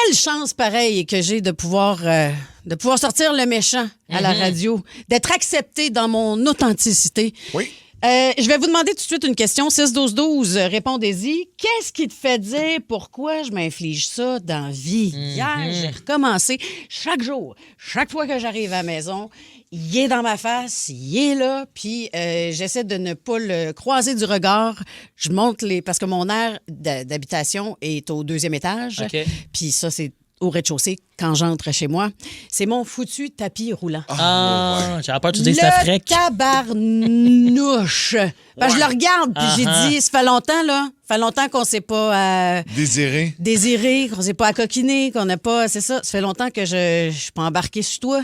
quelle chance pareille que j'ai de pouvoir sortir le méchant à la radio, d'être accepté dans mon authenticité. Oui. Je vais vous demander tout de suite une question. 6-12-12, répondez-y. Qu'est-ce qui te fait dire pourquoi je m'inflige ça dans la vie? Hier, j'ai recommencé chaque jour, chaque fois que j'arrive à la maison. Il est dans ma face, il est là, puis j'essaie de ne pas le croiser du regard. Je monte parce que mon aire d'habitation est au 2e étage. OK. Puis ça, c'est au rez-de-chaussée quand j'entre chez moi. C'est mon foutu tapis roulant. J'avais peur que tu dises ta Le frec. tabarnouche. Ben, je le regarde, puis j'ai dit, ça fait longtemps, là. Ça fait longtemps qu'on ne s'est pas désiré, qu'on ne s'est pas coquiner, qu'on n'a pas... C'est ça, ça fait longtemps que je suis pas embarquée sur toi.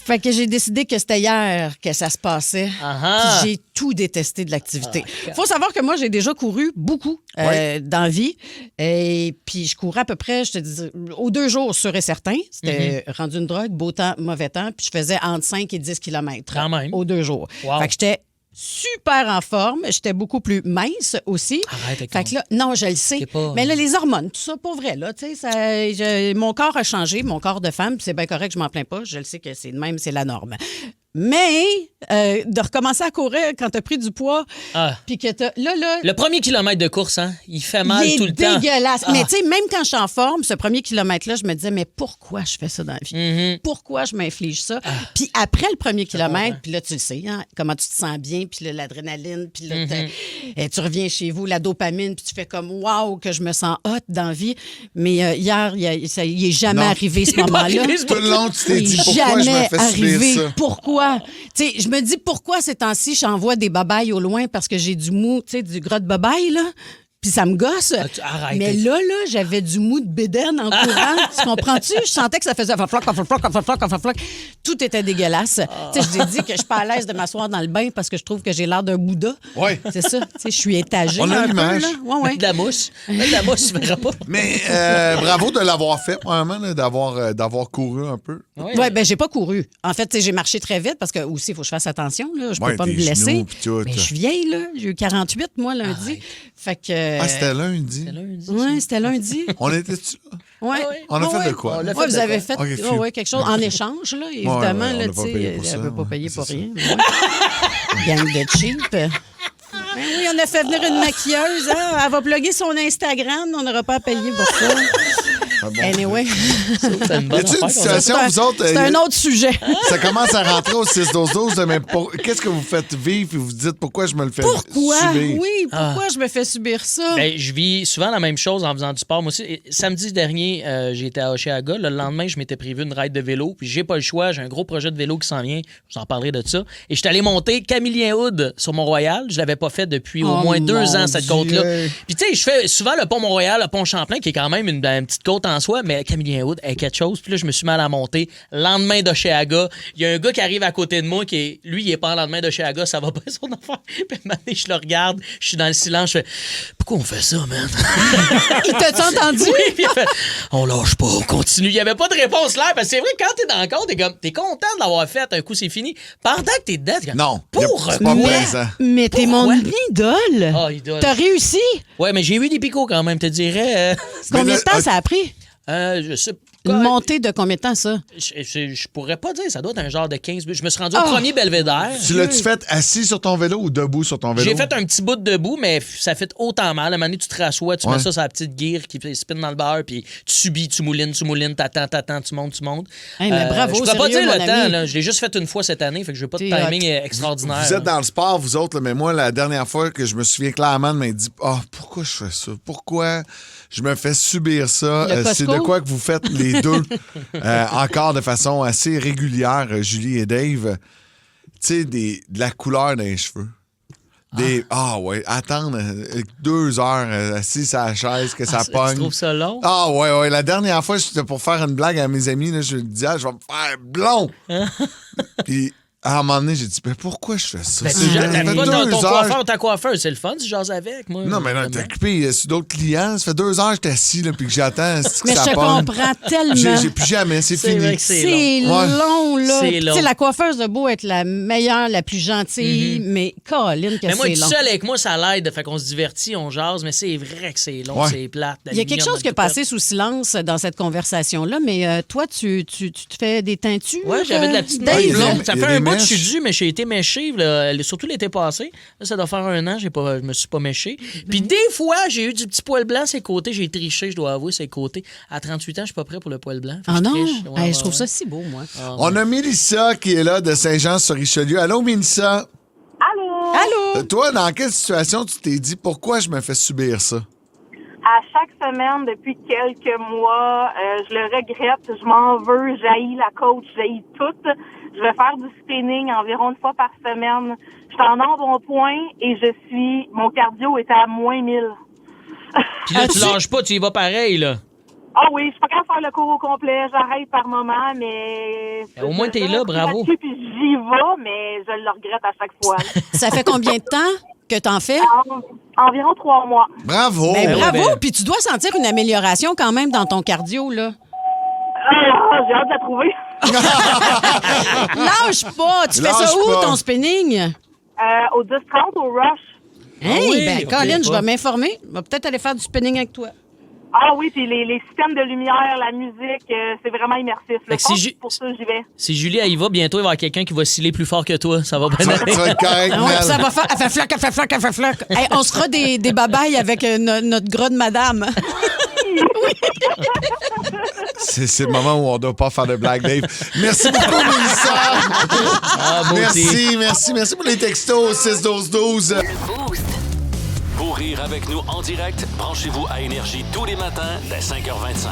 Fait que j'ai décidé que c'était hier que ça se passait. Puis j'ai tout détesté de l'activité. Faut savoir que moi, j'ai déjà couru beaucoup dans la vie. Et puis je courais à peu près, je te dis, aux 2 jours, sûr et certain. C'était rendu une drogue, beau temps, mauvais temps. Puis je faisais entre 5 et 10 kilomètres aux 2 jours. Wow. Fait que j'étais super en forme. J'étais beaucoup plus mince aussi. Arrête, fait que là, non, je le sais. Mais là, les hormones, tout ça, pour vrai, là, tu sais, mon corps a changé, mon corps de femme, puis c'est bien correct, je m'en plains pas. Je le sais que c'est de même, c'est la norme. Mais de recommencer à courir quand t'as pris du poids, puis que t'as... Là, le premier kilomètre de course, hein, il fait mal tout le temps. Il est dégueulasse. Mais tu sais, même quand je suis en forme, ce premier kilomètre-là, je me disais, mais pourquoi je fais ça dans la vie? Pourquoi je m'inflige ça? Puis après le premier kilomètre, puis là, tu le sais, hein, comment tu te sens bien, puis là, l'adrénaline, puis là, tu reviens chez vous, la dopamine, puis tu fais comme, wow, que je me sens hot dans la vie. Mais hier, il est jamais arrivé ce moment-là. Tout le long, tu t'es dit, pourquoi je me fais subir ça? Pourquoi? Tu sais, je me dis pourquoi ces temps-ci, j'envoie des babayes au loin parce que j'ai du mou, tu sais, du gras de babaye, là. Puis ça me gosse. Arrête. Mais là, j'avais du mou de bédaine en courant. Tu comprends-tu? Je sentais que ça faisait floc. Tout était dégueulasse. Tu sais, je t'ai dit que je suis pas à l'aise de m'asseoir dans le bain parce que je trouve que j'ai l'air d'un Bouddha. Oui. C'est ça. Tu sais, je suis étagée. On a un l'image. peu, là. Ouais. De la mousse. De la mousse, tu verras pas. Mais bravo de l'avoir fait, probablement, là, d'avoir couru un peu. Oui, ben j'ai pas couru. En fait, tu sais, j'ai marché très vite parce que aussi, il faut que je fasse attention. Là. Je peux pas me tes blesser. genoux, puis tout. Mais je suis vieille, là. J'ai eu 48, moi, lundi. Fait que... c'était lundi. Oui, c'était lundi. On était-tu là? Oui. On a fait de quoi? Oui, vous avez fait quelque chose en échange, là, évidemment. Ouais, là, on n'a pas payé pour ça. J'avais pas payé pour rien. Gang de cheap. Ben oui, on a fait venir une maquilleuse. Hein? Elle va plugger son Instagram. On n'aura pas à payer pour ça. Anyway. Y a-t-il une situation, vous autres? C'est un autre sujet. Ça commence à rentrer au 6-12-12, mais qu'est-ce que vous faites vivre et vous dites pourquoi je me le fais subir? Oui, pourquoi je me fais subir ça? Ben, je vis souvent la même chose en faisant du sport. Moi aussi, samedi dernier, j'ai été à Hochelaga. Le lendemain, je m'étais prévu une ride de vélo. Puis j'ai pas le choix. J'ai un gros projet de vélo qui s'en vient. Je vous en parlerai de ça. Et je suis allé monter Camillien Hood sur Mont-Royal. Je l'avais pas fait depuis au moins 2 ans, cette côte-là. Puis tu sais, je fais souvent le pont Mont-Royal, le pont Champlain, qui est quand même une petite côte en soi, mais Camillien Hood est quelque chose. Puis là, je me suis mis à la monter. Lendemain d'Hochelaga, il y a un gars qui arrive à côté de moi lui, il est pas en lendemain d'Hochelaga, ça va pas son affaire. Puis un moment donné, je le regarde, je suis dans le silence, je fais pourquoi on fait ça, man? Il t'a entendu? Oui, puis il a fait on lâche pas, on continue. Il y avait pas de réponse là, parce que c'est vrai que quand t'es dans le compte, t'es content de l'avoir fait, un coup c'est fini. Pendant que t'es dedans, t'es comme non, pour c'est pas présent. Mais t'es mon idole. Ah, idole. T'as réussi. Ouais, mais j'ai eu des picots quand même, te dirais. Combien de temps ça a pris? Je sais pas. Une montée de combien de temps, ça? Je pourrais pas dire. Ça doit être un genre de 15 minutes. Je me suis rendu au premier belvédère. Tu l'as-tu fait assis sur ton vélo ou debout sur ton vélo? J'ai fait un petit bout de debout, mais ça fait autant mal. À un moment donné, tu te rassois, tu mets ça sur la petite gear qui fait spin dans le beurre, puis tu subis, tu moulines, t'attends, tu montes. Hey, mais bravo, je peux pas dire mon le ami. temps. Là. Je l'ai juste fait une fois cette année, fait que je veux pas de timing extraordinaire. Vous êtes dans le sport, vous autres, là, mais moi, la dernière fois que je me souviens clairement de m'être dit pourquoi je fais ça? Pourquoi je me fais subir ça? C'est de quoi que vous faites les deux encore de façon assez régulière, Julie et Dave. Tu sais, de la couleur dans les cheveux. Attendre 2 heures assis à la chaise que ça pogne. Tu trouves ça long? La dernière fois, c'était pour faire une blague à mes amis. Là, je me disais, je vais me faire blond. Puis À un moment donné, j'ai dit, mais pourquoi je fais ça? Ben, tu jases pas dans ton coiffeur ou ta coiffeuse, c'est le fun, tu jases avec, moi. Non, mais là, t'es occupé sur d'autres clients. Ça fait 2 heures que j'étais assis, là, puis que j'attends. Mais je te comprends tellement. J'ai plus jamais, c'est fini. Vrai que c'est long, là. C'est long. Tu sais, la coiffeuse de beau être la meilleure, la plus gentille, mais Colin, que c'est long. Mais moi, tout seul avec moi, ça l'aide. Fait qu'on se divertit, on jase, mais c'est vrai que c'est long, c'est plate. Il y a quelque chose qui est passé sous silence dans cette conversation-là, mais toi, tu te fais des teintus? Oui, j'avais de la petite Dave, blonde. Ça fait un bout que je suis dû, mais j'ai été méché, surtout l'été passé. Là, ça doit faire 1 an, je me suis pas méché. Puis des fois, j'ai eu du petit poil blanc sur les côtés. J'ai triché, je dois avouer, sur les côtés. À 38 ans, je suis pas prêt pour le poil blanc. Ah non? Je trouve ça si beau, moi. On a Mélissa qui est là de Saint-Jean-sur-Richelieu. Allô, Mélissa? Allô? Toi, dans quelle situation tu t'es dit pourquoi je me fais subir ça? À chaque semaine, depuis quelques mois, je le regrette, je m'en veux, j'haïs la coach, j'haïs tout. Je vais faire du spinning environ 1 fois par semaine. Je suis en embonpoint et mon cardio est à -1000. Puis là, tu lâches pas, tu y vas pareil, là. Ah oui, je suis pas capable de faire le cours au complet, j'arrête par moment, mais... Au moins, t'es là, bravo. Puis j'y vais, mais je le regrette à chaque fois. Ça fait combien de temps que t'en fais? Environ 3 mois. Bravo! Bravo! Puis tu dois sentir une amélioration quand même dans ton cardio, là. J'ai hâte de la trouver. Lâche pas! Tu fais ça où, ton spinning? Au 10-30, au Rush. Hey, Colin, je vais m'informer. Je vais peut-être aller faire du spinning avec toi. Ah oui, puis les systèmes de lumière, la musique, c'est vraiment immersif. Pour ça, j'y vais. Si Julie, elle y va, bientôt, il va y avoir quelqu'un qui va sciller plus fort que toi. Ça va bien aller. Ça va être correct, ça va faire... Elle fait floc, elle fait floc, elle fait floc. Hey, on se fera des babayes avec notre gras de madame. C'est le moment où on ne doit pas faire de blague, Dave. Merci beaucoup, Mélissa. Merci pour les textos 6-12-12. Pour rire avec nous en direct, branchez-vous à Énergie tous les matins dès 5h25.